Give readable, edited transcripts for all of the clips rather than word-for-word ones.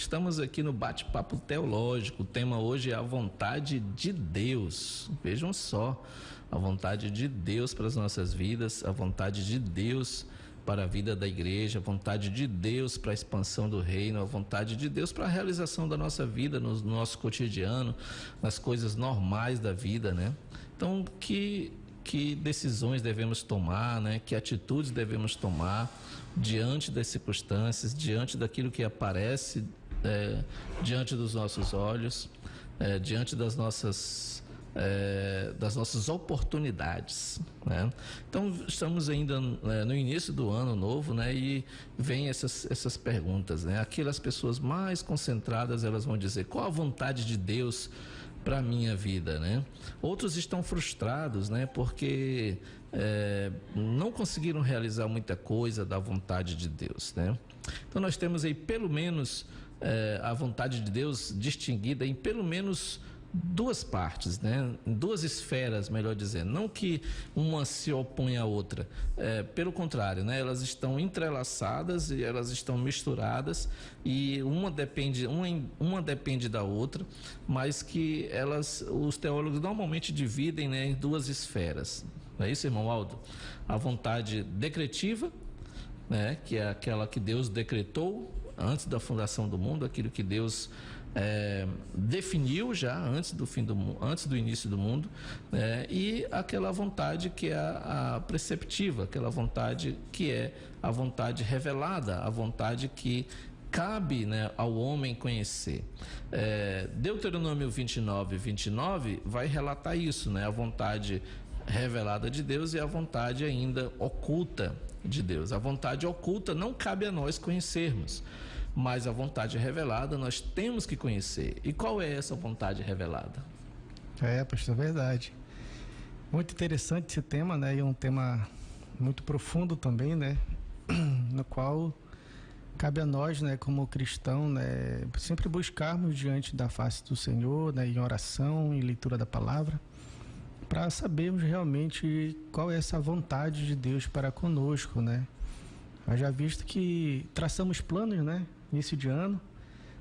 estamos aqui no bate-papo teológico. O tema hoje é a vontade de Deus. Vejam só, a vontade de Deus para as nossas vidas, a vontade de Deus para a vida da igreja, a vontade de Deus para a expansão do reino, a vontade de Deus para a realização da nossa vida, no nosso cotidiano, nas coisas normais da vida, né? Então, que decisões devemos tomar, né? Que atitudes devemos tomar diante das circunstâncias, diante daquilo que aparece diante dos nossos olhos, diante das nossas oportunidades, né? Então estamos ainda no início do ano novo, né? E vem essas perguntas, né? Aquelas pessoas mais concentradas, elas vão dizer: qual a vontade de Deus para a minha vida, né? Outros estão frustrados, né? Porque não conseguiram realizar muita coisa da vontade de Deus, né? Então nós temos aí pelo menos a vontade de Deus distinguida em pelo menos duas partes, né? Duas esferas, melhor dizendo. Não que uma se opõe à outra, pelo contrário, né? Elas estão entrelaçadas e elas estão misturadas, e uma depende da outra, mas que os teólogos normalmente dividem, né, em duas esferas. Não é isso, irmão Aldo? A vontade decretiva, né, que é aquela que Deus decretou antes da fundação do mundo, aquilo que Deus definiu já antes do início do mundo, né? E aquela vontade que é a preceptiva, aquela vontade que é a vontade revelada, a vontade que cabe, né, ao homem conhecer. Deuteronômio 29 vai relatar isso, né? A vontade revelada de Deus e a vontade ainda oculta de Deus. A vontade oculta não cabe a nós conhecermos, mas a vontade revelada nós temos que conhecer. E qual é essa vontade revelada? Pastor, verdade. Muito interessante esse tema, né? E é um tema muito profundo também, né? No qual cabe a nós, né, como cristão, né, sempre buscarmos diante da face do Senhor, né, em oração, em leitura da palavra, para sabermos realmente qual é essa vontade de Deus para conosco, né? Já visto que traçamos planos, né? Início de ano,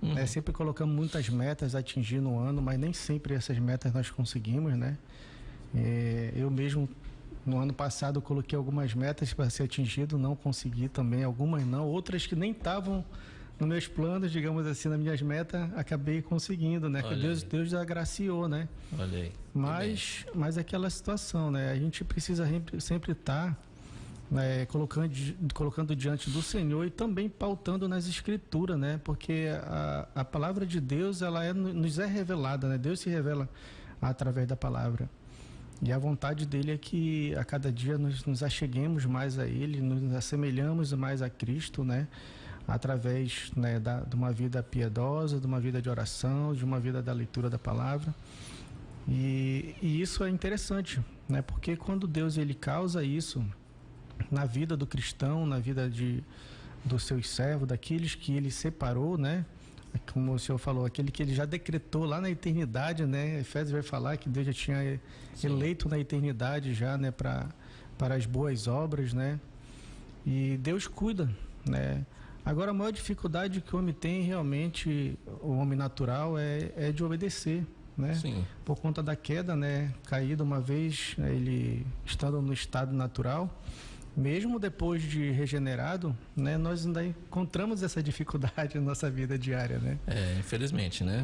né? Sempre colocamos muitas metas a atingir no ano, mas nem sempre essas metas nós conseguimos, né? Eu mesmo, no ano passado, coloquei algumas metas para ser atingido, não consegui também, algumas não, outras que nem estavam nos meus planos, digamos assim, nas minhas metas, acabei conseguindo, né? Que Deus agraciou, né? Olha aí. Mas aquela situação, né? A gente precisa sempre estar colocando diante do Senhor e também pautando nas Escrituras, né? Porque a palavra de Deus, nos é revelada, né? Deus se revela através da palavra. E a vontade dele é que a cada dia nos acheguemos mais a ele, nos assemelhamos mais a Cristo, né? Através, né, de uma vida piedosa, de uma vida de oração, de uma vida da leitura da palavra. E isso é interessante, né? Porque quando Deus ele causa isso na vida do cristão, na vida dos seus servos, daqueles que ele separou, né? Como o senhor falou, aquele que ele já decretou lá na eternidade, né? Efésios vai falar que Deus já tinha eleito na eternidade já, né? Para as boas obras, né? E Deus cuida, né? Agora, a maior dificuldade que o homem tem realmente, o homem natural, é de obedecer, né? Sim. Por conta da queda, né? Caído uma vez, né? Ele estando no estado natural, mesmo depois de regenerado, né, nós ainda encontramos essa dificuldade na nossa vida diária, né? Infelizmente, né?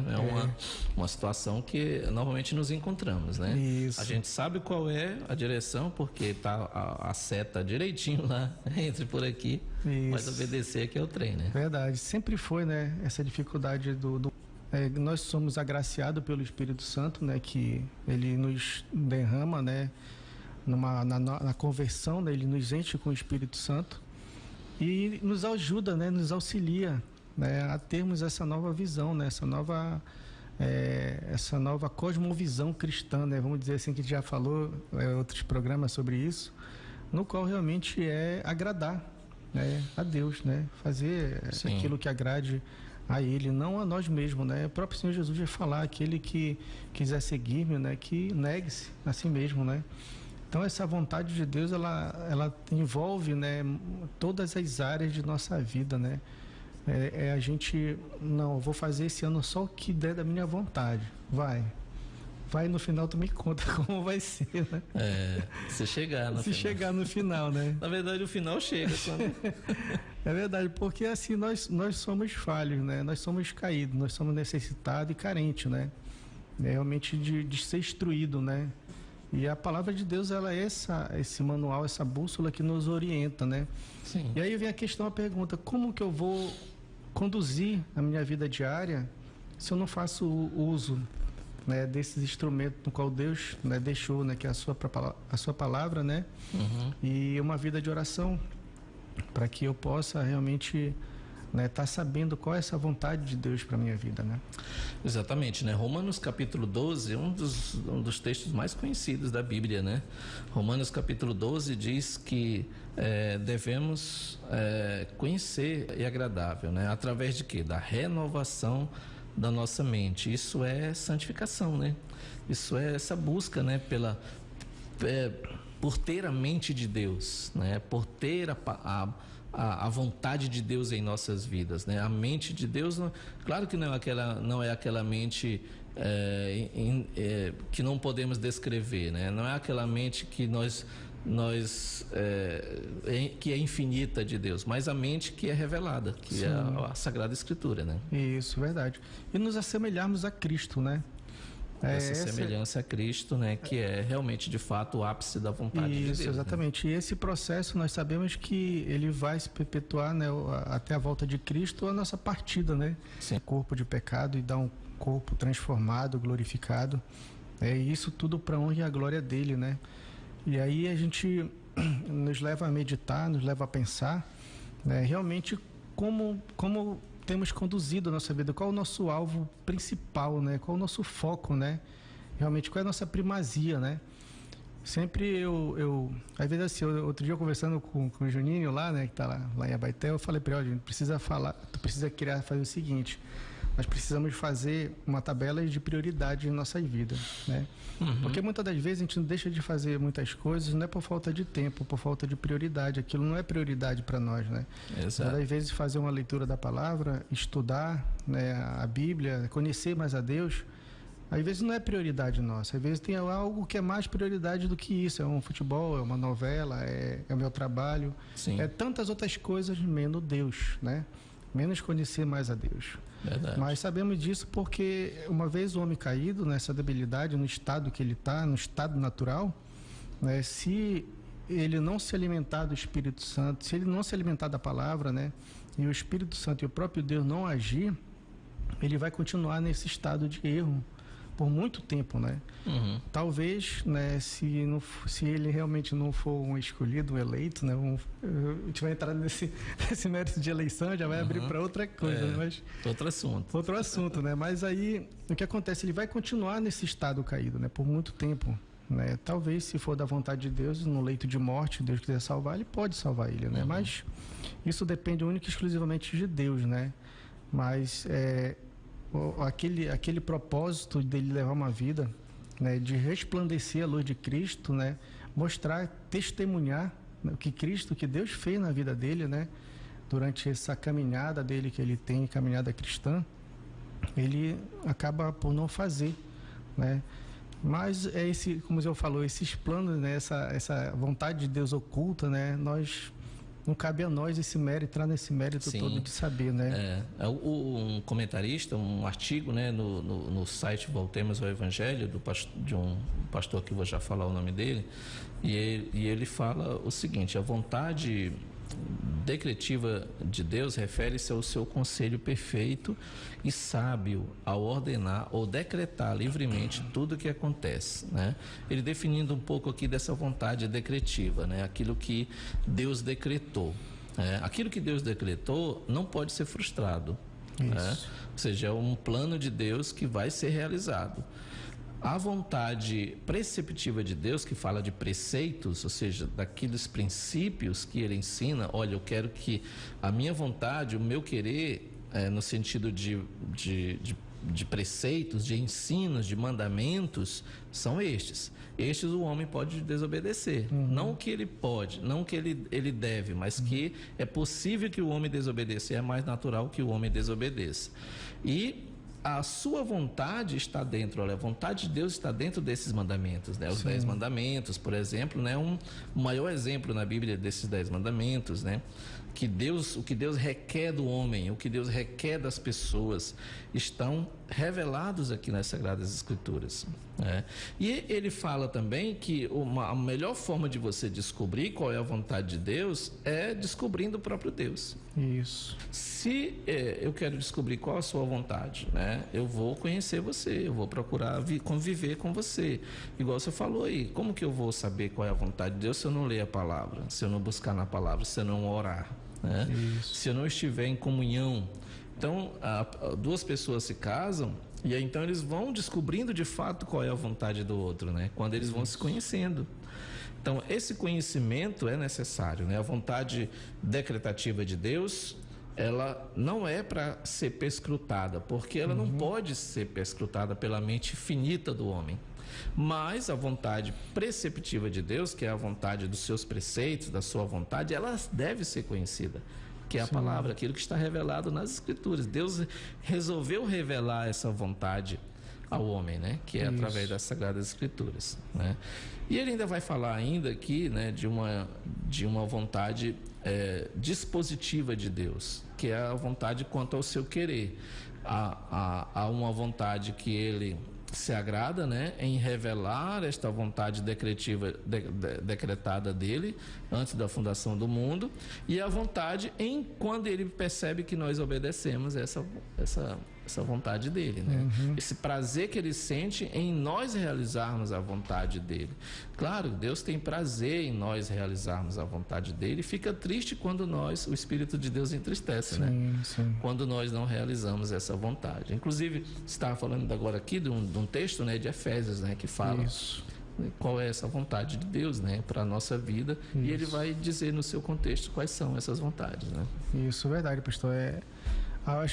Uma situação que normalmente nos encontramos, né? Isso. A gente sabe qual é a direção, porque tá a seta direitinho lá, entre por aqui, isso. Mas obedecer aqui é o trem, né? Verdade, sempre foi, né? Essa dificuldade nós somos agraciados pelo Espírito Santo, né? Que ele nos derrama, né? Na conversão, né, ele nos enche com o Espírito Santo e nos ajuda, né, nos auxilia, né, a termos essa nova visão, né, essa nova cosmovisão cristã, né, vamos dizer assim, que já falou outros programas sobre isso, no qual realmente é agradar, né, a Deus, né, fazer Sim. aquilo que agrade a Ele, não a nós mesmos, né? O próprio Senhor Jesus vai falar, aquele que quiser seguir-me, né, que negue-se a si mesmo, né? Então essa vontade de Deus, ela envolve, né, todas as áreas de nossa vida, né? É a gente, não, eu vou fazer esse ano só o que der da minha vontade. Vai no final tu me conta como vai ser, né? Se chegar no Se final. chegar no final, né? Na verdade, o final chega quando... É verdade, porque assim, nós somos falhos, né? Nós somos caídos, nós somos necessitados e carentes, né? Realmente de ser instruído, né? E a palavra de Deus, ela é esse manual, essa bússola que nos orienta, né? Sim. E aí vem a questão, a pergunta, como que eu vou conduzir a minha vida diária se eu não faço o uso, né, desses instrumentos no qual Deus, né, deixou, né, que é a sua palavra, né? E uma vida de oração, para que eu possa realmente tá sabendo qual é essa vontade de Deus para minha vida, né? Exatamente, né? Romanos capítulo 12 é um dos textos mais conhecidos da Bíblia, né? Romanos capítulo 12 diz que devemos conhecer e agradável, né? Através de quê? Da renovação da nossa mente. Isso é santificação, né? Isso é essa busca, né? Por ter a mente de Deus, né? Por ter a vontade de Deus em nossas vidas, né? A mente de Deus, claro que não é aquela mente que não podemos descrever, né? Não é aquela mente que que é infinita de Deus, mas a mente que é revelada, que Sim. é a Sagrada Escritura, né? Isso, verdade. E nos assemelharmos a Cristo, né? Essa semelhança a Cristo, né? Que é realmente, de fato, o ápice da vontade de Deus. Isso, exatamente. Né? E esse processo, nós sabemos que ele vai se perpetuar, né, até a volta de Cristo, a nossa partida, né? Sim. Corpo de pecado e dar um corpo transformado, glorificado. E isso tudo para a honra e a glória dele, né? E aí a gente nos leva a meditar, nos leva a pensar, né, realmente como temos conduzido a nossa vida, qual é o nosso alvo principal, né? Qual é o nosso foco, né? Realmente, qual é a nossa primazia, né? Sempre às vezes assim, outro dia eu conversando com o Juninho lá, né, que tá lá em Abaeté, eu falei para ele, a gente precisa fazer o seguinte, nós precisamos fazer uma tabela de prioridade em nossa vida, né? Porque muitas das vezes a gente não deixa de fazer muitas coisas, não é por falta de tempo, por falta de prioridade, aquilo não é prioridade para nós, né? Exato. Muitas vezes fazer uma leitura da palavra, estudar, né, a Bíblia, conhecer mais a Deus, às vezes não é prioridade nossa, às vezes tem algo que é mais prioridade do que isso, é um futebol, é uma novela, é o meu trabalho, Sim. é tantas outras coisas menos Deus, né? Menos conhecer mais a Deus. Verdade. Mas sabemos disso porque uma vez o homem caído nessa debilidade, no estado que ele está, no estado natural, né, se ele não se alimentar do Espírito Santo, se ele não se alimentar da palavra, né, e o Espírito Santo e o próprio Deus não agir, ele vai continuar nesse estado de erro por muito tempo, né? Talvez, né, se ele realmente não for um escolhido, um eleito, né, a gente vai entrar nesse mérito de eleição, já vai abrir para outra coisa, né? Mas outro assunto, né? Mas aí o que acontece, ele vai continuar nesse estado caído, né, por muito tempo, né? Talvez, se for da vontade de Deus, no leito de morte, Deus quiser salvar, ele pode salvar ele, né? Mas isso depende única e exclusivamente de Deus, né? Mas aquele propósito dele levar uma vida, né, de resplandecer a luz de Cristo, né, mostrar, testemunhar, né, o que Deus fez na vida dele, né, durante essa caminhada dele que ele tem, caminhada cristã, ele acaba por não fazer, né? Mas como eu falou, esses planos, né, essa vontade de Deus oculta, né, não cabe a nós esse mérito, entrar nesse mérito Sim. todo de saber, né? Um comentarista, um artigo, né, no site Voltemos ao Evangelho, de um pastor que eu vou já falar o nome dele, e ele fala o seguinte: a vontade decretiva de Deus refere-se ao seu conselho perfeito e sábio ao ordenar ou decretar livremente tudo o que acontece, né? Ele definindo um pouco aqui dessa vontade decretiva, né? Aquilo que Deus decretou, né? Aquilo que Deus decretou não pode ser frustrado, né? Ou seja, é um plano de Deus que vai ser realizado. A vontade preceptiva de Deus, que fala de preceitos, ou seja, daqueles princípios que ele ensina, olha, eu quero que a minha vontade, o meu querer, no sentido de de preceitos, de ensinos, de mandamentos, são estes. Estes o homem pode desobedecer. Não o que ele pode, não o que ele deve, mas que é possível que o homem desobedeça. É mais natural que o homem desobedeça. E a sua vontade está dentro, olha, a vontade de Deus está dentro desses mandamentos, né? Os 10 mandamentos, por exemplo, né? O maior exemplo na Bíblia desses 10 mandamentos, né? O que Deus requer do homem, o que Deus requer das pessoas, estão revelados aqui nas Sagradas Escrituras, né? E ele fala também que a melhor forma de você descobrir qual é a vontade de Deus é descobrindo o próprio Deus. Isso. Se eu quero descobrir qual a sua vontade, né? Eu vou conhecer você, eu vou procurar conviver com você. Igual você falou aí, como que eu vou saber qual é a vontade de Deus se eu não ler a palavra, se eu não buscar na palavra, se eu não orar, né? Se eu não estiver em comunhão? Então, duas pessoas se casam e aí, então eles vão descobrindo de fato qual é a vontade do outro, né? Quando eles vão se conhecendo. Então, esse conhecimento é necessário, né? A vontade decretativa de Deus, ela não é para ser perscrutada, porque ela não pode ser perscrutada pela mente finita do homem. Mas a vontade preceptiva de Deus, que é a vontade dos seus preceitos, da sua vontade, ela deve ser conhecida, que é a palavra, aquilo que está revelado nas Escrituras. Deus resolveu revelar essa vontade ao homem, né? Que é através das Sagradas Escrituras, né? E ele ainda vai falar ainda aqui, né, de uma vontade dispositiva de Deus, que é a vontade quanto ao seu querer. Há uma vontade que ele se agrada, né, em revelar esta vontade decretada dele antes da fundação do mundo, e a vontade em quando ele percebe que nós obedecemos essa vontade dele, né? Esse prazer que ele sente em nós realizarmos a vontade dele. Claro, Deus tem prazer em nós realizarmos a vontade dele, e fica triste quando o Espírito de Deus entristece, né? Quando nós não realizamos essa vontade. Inclusive, estava falando agora aqui de um texto, né, de Efésios, né, que fala qual é essa vontade de Deus, né, para a nossa vida, e ele vai dizer no seu contexto quais são essas vontades, né? Isso, verdade, pastor.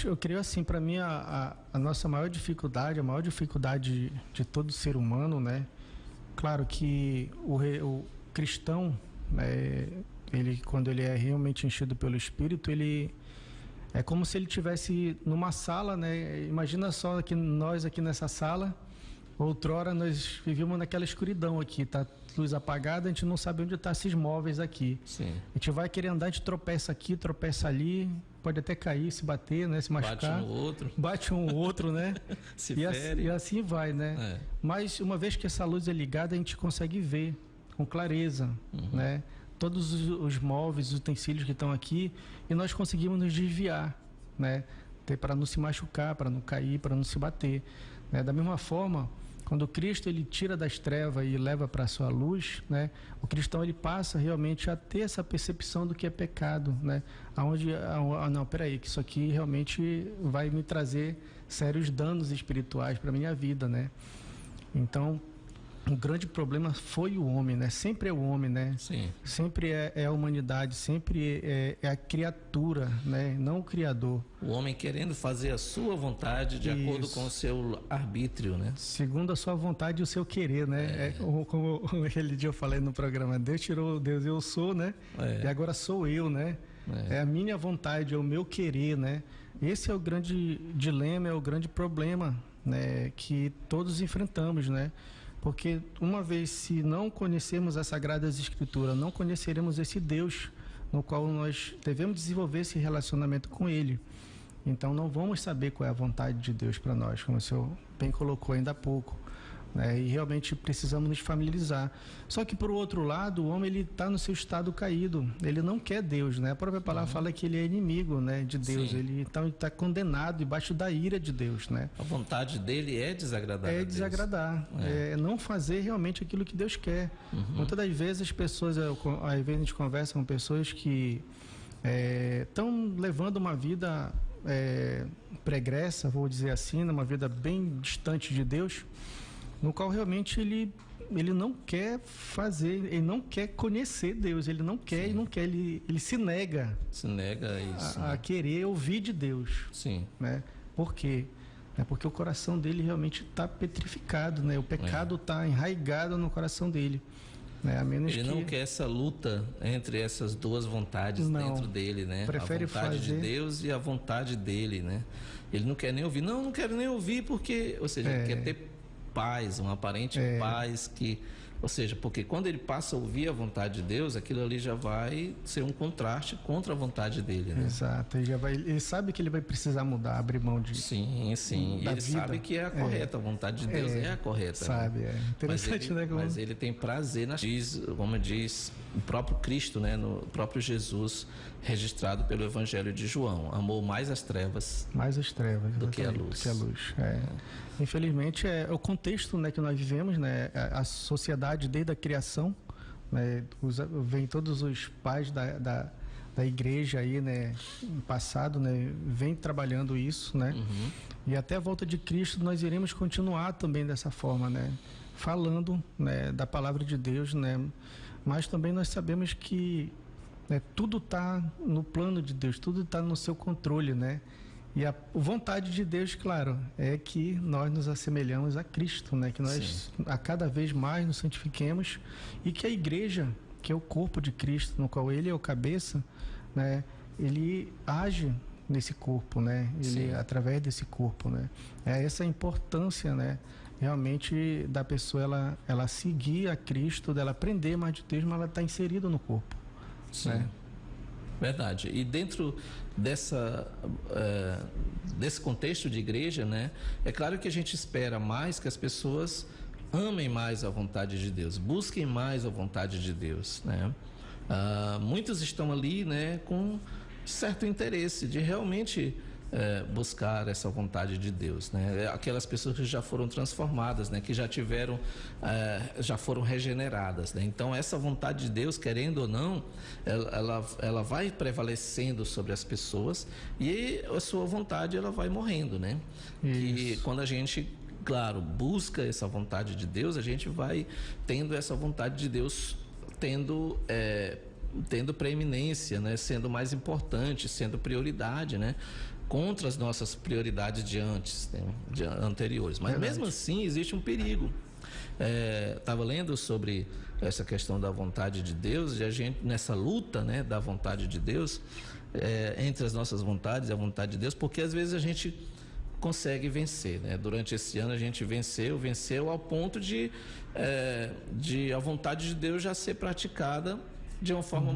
Eu creio assim, para mim a nossa maior dificuldade, a maior dificuldade de todo ser humano, né? Claro que o cristão, né, quando ele é realmente enchido pelo Espírito, ele é como se ele estivesse numa sala, né? Imagina só que nós aqui nessa sala, outrora nós vivíamos naquela escuridão aqui, tá? Luz apagada, a gente não sabe onde estão esses móveis aqui. Sim. A gente vai querer andar, a gente tropeça aqui, tropeça ali, pode até cair, se bater, né? Se machucar. Bate um outro, né? Se fere. E assim vai, né? Mas uma vez que essa luz é ligada, a gente consegue ver com clareza, né? Todos os móveis, os utensílios que estão aqui, e nós conseguimos nos desviar, né? Para não se machucar, para não cair, para não se bater, né? Da mesma forma, quando Cristo ele tira das trevas e leva para a sua luz, né? O cristão ele passa realmente a ter essa percepção do que é pecado, né? Não, peraí, que isso aqui realmente vai me trazer sérios danos espirituais para minha vida, né? Então, o grande problema foi o homem, né? Sempre é o homem, né? Sim. Sempre é a humanidade, sempre é a criatura, né? Não o Criador. O homem querendo fazer a sua vontade de acordo com o seu arbítrio, né? Segundo a sua vontade e o seu querer, né? Como aquele dia eu falei no programa, Deus tirou Deus, eu sou, né? E agora sou eu, né? É a minha vontade, é o meu querer, né? Esse é o grande dilema, é o grande problema, né? Que todos enfrentamos, né? Porque uma vez, se não conhecermos as Sagradas Escrituras, não conheceremos esse Deus no qual nós devemos desenvolver esse relacionamento com Ele. Então, não vamos saber qual é a vontade de Deus para nós, como o senhor bem colocou ainda há pouco, né? E realmente precisamos nos familiarizar. Só que, por outro lado, o homem ele está no seu estado caído. Ele não quer Deus, né? A própria palavra fala que ele é inimigo, né, de Deus. Sim. Ele está condenado debaixo da ira de Deus, né? A vontade dele é desagradar a Deus. Desagradar. É não fazer realmente aquilo que Deus quer. Muitas das vezes as pessoas, às vezes a gente conversa com pessoas que estão levando uma vida pregressa, vou dizer assim, uma vida bem distante de Deus, no qual realmente ele não quer fazer, ele não quer conhecer Deus, ele não quer e não quer, ele se nega. Se nega a isso. A querer ouvir de Deus. Sim. Né? Por quê? né? Porque o coração dele realmente está petrificado, né? O pecado está enraizado no coração dele. Né? A menos ele não quer essa luta entre essas duas vontades dentro dele, né? Prefere a vontade fazer... de Deus e a vontade dele, né? Ele não quer nem ouvir. Não quero nem ouvir porque... Ou seja, ele quer ter paz, uma aparente paz que... Ou seja, porque quando ele passa a ouvir a vontade de Deus, aquilo ali já vai ser um contraste contra a vontade dele, né? Exato. Ele sabe que ele vai precisar mudar, abrir mão de... Sim. E ele sabe que é a correta, a vontade de Deus é a correta. Sabe, né? Interessante, mas ele tem prazer como diz o próprio Cristo, né? No próprio Jesus, registrado pelo Evangelho de João. Amou mais as trevas do que a luz. Infelizmente, é o contexto, né, que nós vivemos, né? A sociedade desde a criação, né? Vem todos os pais da igreja aí, né, no passado, né, vem trabalhando isso, né? E até a volta de Cristo nós iremos continuar também dessa forma, né? Falando, né, da palavra de Deus, né? Mas também nós sabemos que, né, tudo está no plano de Deus, tudo está no seu controle, né? E a vontade de Deus, claro, é que nós nos assemelhamos a Cristo, né? Que nós a cada vez mais nos santifiquemos e que a igreja, que é o corpo de Cristo, no qual ele é o cabeça, né? Ele age nesse corpo, né? Ele através desse corpo, né? É essa a importância, né? Realmente da pessoa ela seguir a Cristo, dela aprender mais de Deus, mas ela está inserida no corpo. Sim. Né? Verdade. E dentro desse contexto de igreja, né? É claro que a gente espera mais que as pessoas amem mais a vontade de Deus, busquem mais a vontade de Deus, né? Muitos estão ali, né, com certo interesse de realmente buscar essa vontade de Deus, né? Aquelas pessoas que já foram transformadas, né? Que já tiveram, já foram regeneradas, né? Então essa vontade de Deus, querendo ou não, ela vai prevalecendo sobre as pessoas e a sua vontade ela vai morrendo, né? E quando a gente, claro, busca essa vontade de Deus, a gente vai tendo essa vontade de Deus tendo preeminência, né? Sendo mais importante, sendo prioridade, né? Contra as nossas prioridades de anteriores. Mas mesmo assim existe um perigo. Estava lendo sobre essa questão da vontade de Deus e a gente nessa luta, né, da vontade de Deus, entre as nossas vontades e a vontade de Deus, porque às vezes a gente consegue vencer, né? Durante esse ano a gente venceu ao ponto de a vontade de Deus já ser praticada de uma forma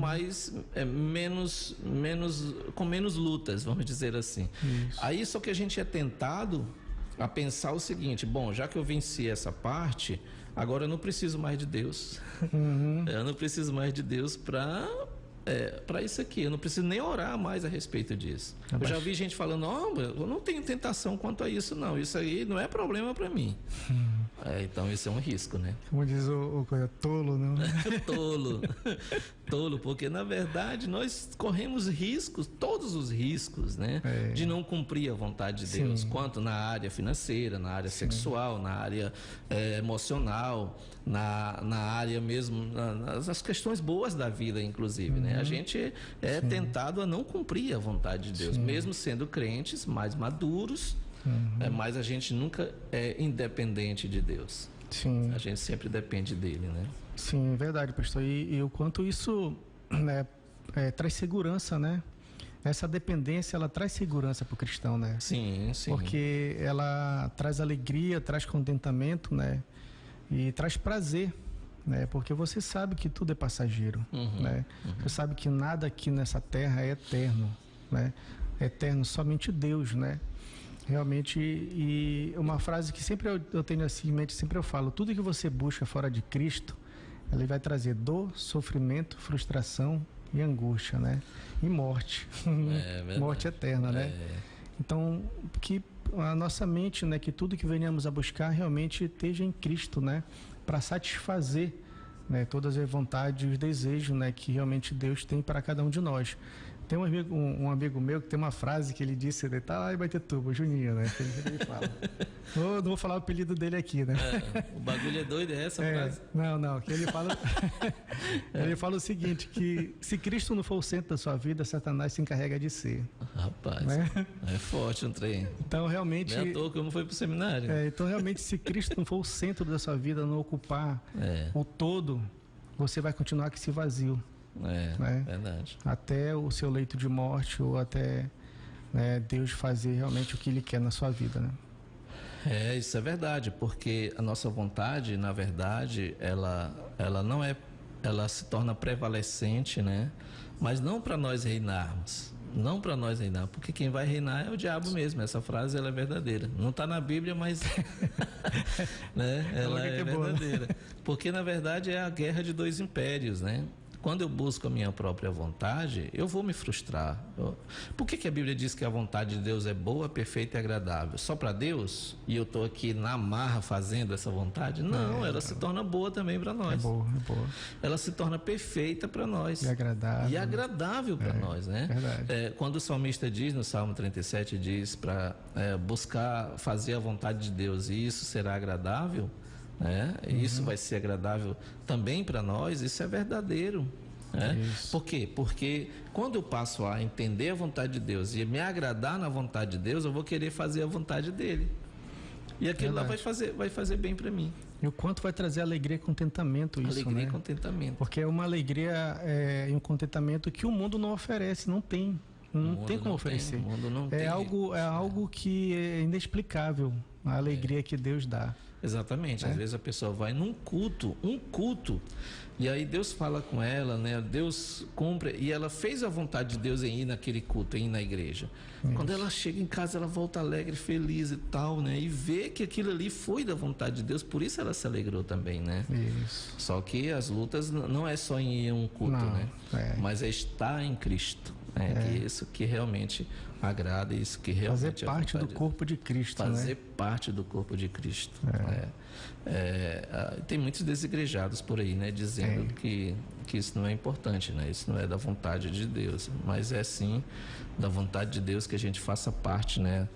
com menos lutas, vamos dizer assim. Aí só que a gente é tentado a pensar o seguinte: bom, já que eu venci essa parte, agora eu não preciso mais de Deus. Eu não preciso mais de Deus para isso aqui, eu não preciso nem orar mais a respeito disso. Eu já vi gente falando: eu não tenho tentação quanto a isso, não, isso aí não é problema para mim. Então isso é um risco, né? Como diz o tolo, não? Tolo, porque na verdade nós corremos riscos, todos os riscos, né? De não cumprir a vontade de Deus, quanto na área financeira, na área sexual, na área emocional, na área mesmo, nas questões boas da vida, inclusive, né? A gente é tentado a não cumprir a vontade de Deus, mesmo sendo crentes mais maduros, mas a gente nunca é independente de Deus. A gente sempre depende dele, né? Sim, verdade, pastor. E o quanto isso, né, traz segurança, né? Essa dependência, ela traz segurança para o cristão, né? Sim. Porque ela traz alegria, traz contentamento, né? E traz prazer, né? Porque você sabe que tudo é passageiro, né? Você sabe que nada aqui nessa terra é eterno, né? Eterno somente Deus, né? Realmente, e uma frase que sempre eu tenho assim em mente, sempre eu falo: tudo que você busca fora de Cristo, ele vai trazer dor, sofrimento, frustração e angústia, né? E morte, morte eterna, né? Então, que a nossa mente, né, que tudo que venhamos a buscar realmente esteja em Cristo, né? Para satisfazer, né, todas as vontades e os desejos, né, que realmente Deus tem para cada um de nós. Tem um amigo meu que tem uma frase que ele disse, ele tá lá em Baitetuba, o Juninho, né? Que ele fala. Não vou falar o apelido dele aqui, né? O bagulho é doido, é essa frase? Não, que ele fala. Ele fala o seguinte: que se Cristo não for o centro da sua vida, Satanás se encarrega de ser. Rapaz, né? É forte um trem. Então, realmente. Nem à toa que eu não fui pro seminário. Então, realmente, se Cristo não for o centro da sua vida, não ocupar o todo, você vai continuar com esse vazio. Né? Verdade. Até o seu leito de morte ou até, né, Deus fazer realmente o que Ele quer na sua vida, né? Isso é verdade, porque a nossa vontade, na verdade, ela não ela se torna prevalecente, né? Mas não para nós reinarmos. Não para nós reinar, porque quem vai reinar é o diabo mesmo. Essa frase ela é verdadeira. Não está na Bíblia, mas né? Ela é verdadeira. Porque na verdade é a guerra de dois impérios, né? Quando eu busco a minha própria vontade, eu vou me frustrar. Por que a Bíblia diz que a vontade de Deus é boa, perfeita e agradável? Só para Deus? E eu estou aqui na marra fazendo essa vontade? Não, ela se torna boa também para nós. É boa. Ela se torna perfeita para nós. E agradável para nós, né? Verdade. Quando o salmista diz, no Salmo 37, diz para buscar fazer a vontade de Deus e isso será agradável, isso vai ser agradável também para nós, isso é verdadeiro. Por quê? Porque quando eu passo a entender a vontade de Deus e me agradar na vontade de Deus, eu vou querer fazer a vontade dele. E aquilo lá vai fazer bem para mim. E o quanto vai trazer alegria e contentamento isso, alegria e contentamento. Porque é uma alegria e um contentamento que o mundo não oferece, não tem. Não tem como oferecer. É algo que é inexplicável, a alegria que Deus dá. Exatamente. Às vezes a pessoa vai num culto, e aí Deus fala com ela, né? Deus cumpre, e ela fez a vontade de Deus em ir naquele culto, em ir na igreja. Quando ela chega em casa, ela volta alegre, feliz e tal, né? E vê que aquilo ali foi da vontade de Deus, por isso ela se alegrou também, né? Isso. Só que as lutas não é só em ir a um culto, né? Mas é estar em Cristo. Que isso que realmente agrada, isso que realmente fazer parte do corpo de Cristo, fazer parte do corpo de Cristo. Tem muitos desigrejados por aí, né, dizendo que isso não é importante, né? Isso não é da vontade de Deus, mas é sim da vontade de Deus que a gente faça parte, né?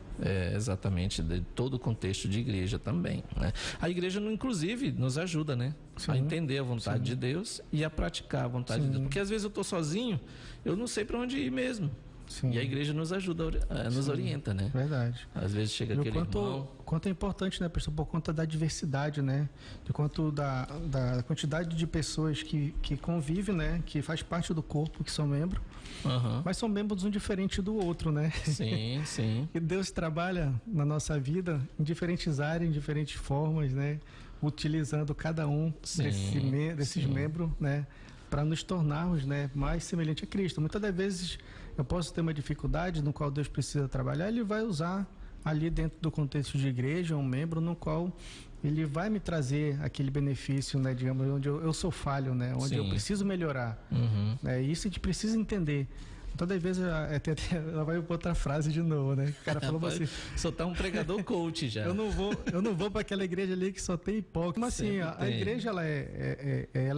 Exatamente de todo o contexto de igreja também, né? A igreja inclusive nos ajuda, né? A entender a vontade de Deus e a praticar a vontade de Deus, porque às vezes eu estou sozinho, eu não sei para onde ir mesmo. E a igreja nos ajuda, nos orienta, né? Verdade. Às vezes chega aquele irmão... Quanto é importante, né, pessoal, por conta da diversidade, né? De quanto da quantidade de pessoas que convivem, né? Que faz parte do corpo, que são membros, mas são membros um diferente do outro, né? Sim. E Deus trabalha na nossa vida em diferentes áreas, em diferentes formas, né? Utilizando cada um desses membros, né? Para nos tornarmos, né, mais semelhante a Cristo. Muitas das vezes eu posso ter uma dificuldade no qual Deus precisa trabalhar, Ele vai usar ali dentro do contexto de igreja um membro no qual Ele vai me trazer aquele benefício, né, digamos, onde eu sou falho, né, onde eu preciso melhorar. Isso a gente precisa entender. Toda vez ela vai para outra frase de novo, né? O cara falou assim: só tá um pregador coach já. Eu não vou para aquela igreja ali que só tem hipócrita. Mas assim, a igreja ela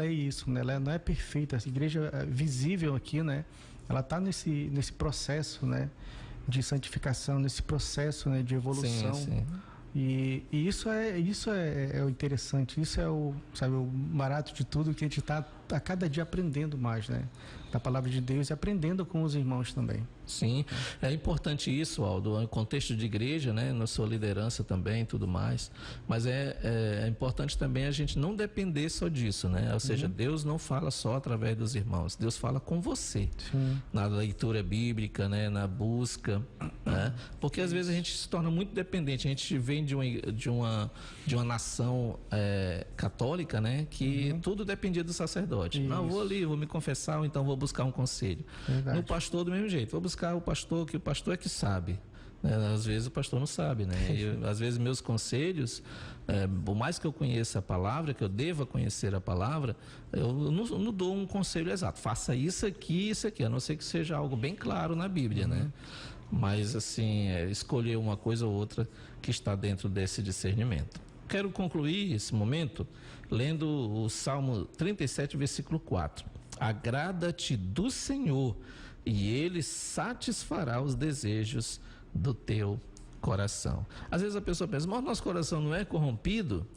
é isso, né? Ela não é perfeita. Essa igreja visível aqui, né? Ela tá nesse processo, né? De santificação, nesse processo, né? De evolução. E isso é o interessante. Isso é o barato de tudo, que a gente está a cada dia aprendendo mais, né? Da palavra de Deus e aprendendo com os irmãos também. Sim, é importante isso, Aldo, no contexto de igreja, né, na sua liderança também e tudo mais, mas é importante também a gente não depender só disso, né? Ou seja, Deus não fala só através dos irmãos, Deus fala com você, na leitura bíblica, né, na busca, né? Porque às vezes a gente se torna muito dependente, a gente vem de uma nação católica, né, que tudo dependia do sacerdote. Não, vou ali, vou me confessar, ou então vou buscar um conselho. No pastor do mesmo jeito, vou buscar o pastor, que o pastor é que sabe, né? Às vezes o pastor não sabe, né? E, às vezes meus conselhos, por mais que eu conheça a palavra, que eu deva conhecer a palavra, eu não dou um conselho exato, faça isso aqui, a não ser que seja algo bem claro na Bíblia, né? Mas assim, escolher uma coisa ou outra que está dentro desse discernimento. quero concluir esse momento lendo o Salmo 37, versículo 4. Agrada-te do Senhor e Ele satisfará os desejos do teu coração. Às vezes a pessoa pensa, mas nosso coração não é corrompido?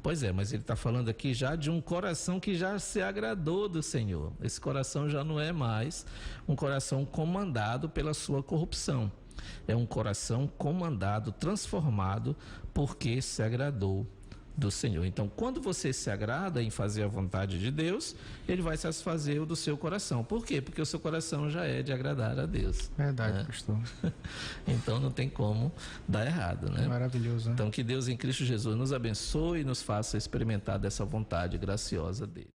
Pois é, mas ele está falando aqui já de um coração que já se agradou do Senhor. Esse coração já não é mais um coração comandado pela sua corrupção. É um coração comandado, transformado, porque se agradou do Senhor. Então, quando você se agrada em fazer a vontade de Deus, Ele vai satisfazer o do seu coração. Por quê? Porque o seu coração já é de agradar a Deus. Verdade, né? pastor. Então, não tem como dar errado, né? Maravilhoso, né? Então, que Deus em Cristo Jesus nos abençoe e nos faça experimentar dessa vontade graciosa dele.